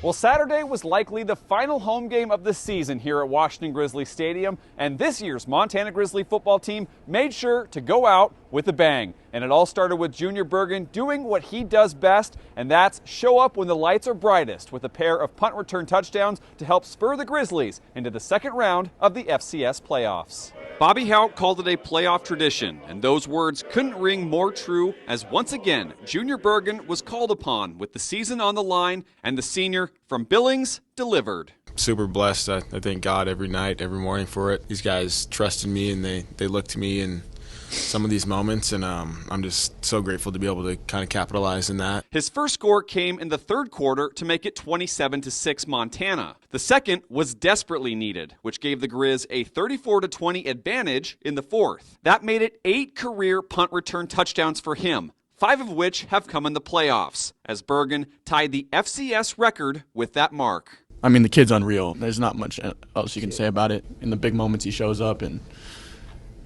Well, Saturday was likely the final home game of the season here at Washington Grizzly Stadium, and this year's Montana Grizzly football team made sure to go out with a bang. And it all started with Junior Bergen doing what he does best, and that's show up when the lights are brightest with a pair of punt return touchdowns to help spur the Grizzlies into the second round of the FCS playoffs. Bobby Houck called it a playoff tradition, and those words couldn't ring more true as once again Junior Bergen was called upon with the season on the line, and the senior from Billings delivered. Super blessed. I thank God every night, every morning for it. These guys trusted me, and they looked to me in some of these moments, and I'm just so grateful to be able to kind of capitalize in that. His first score came in the third quarter to make it 27-6 Montana. The second was desperately needed, which gave the Grizz a 34-20 advantage in the fourth. That made it 8 career punt return touchdowns for him, 5 of which have come in the playoffs, as Bergen tied the FCS record with that mark. I mean, the kid's unreal. There's not much else you can say about it. In the big moments, he shows up, and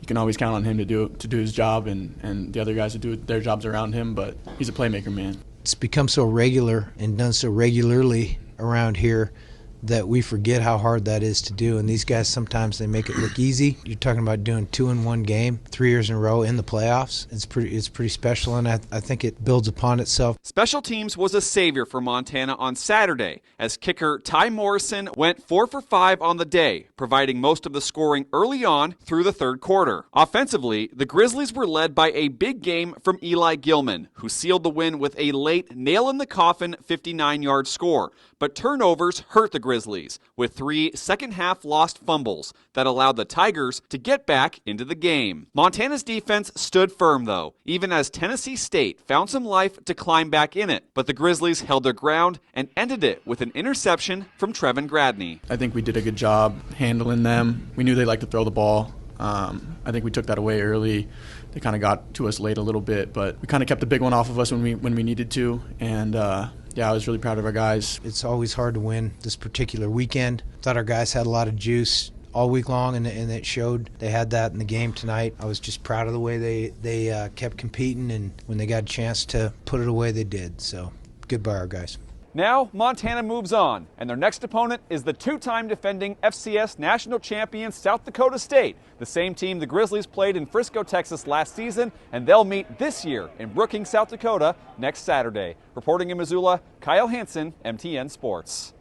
you can always count on him to do his job, and the other guys to do their jobs around him, but he's a playmaker, man. It's become so regular and done so regularly around here that we forget how hard that is to do, and these guys sometimes they make it look easy. You're talking about doing 2 in 1 game 3 years in a row in the playoffs. It's pretty special, and I think it builds upon itself. Special teams was a savior for Montana on Saturday as kicker Ty Morrison went 4 for 5 on the day, providing most of the scoring early on through the third quarter. Offensively, the Grizzlies were led by a big game from Eli Gilman, who sealed the win with a late nail-in-the-coffin 59-yard score. But turnovers hurt the Grizzlies, with 3 second-half lost fumbles that allowed the Tigers to get back into the game. Montana's defense stood firm, though, even as Tennessee State found some life to climb back in it. But the Grizzlies held their ground and ended it with an interception from Trevin Gradney. I think we did a good job handling them. We knew they liked to throw the ball. I think we took that away early. They kind of got to us late a little bit, but we kind of kept the big one off of us when we needed to, and yeah, I was really proud of our guys. It's always hard to win this particular weekend. Thought our guys had a lot of juice all week long, and it showed. They had that in the game tonight. I was just proud of the way they kept competing, and when they got a chance to put it away, they did. So good by our guys. Now, Montana moves on, and their next opponent is the 2-time defending FCS national champion South Dakota State, the same team the Grizzlies played in Frisco, Texas last season, and they'll meet this year in Brookings, South Dakota next Saturday. Reporting in Missoula, Kyle Hansen, MTN Sports.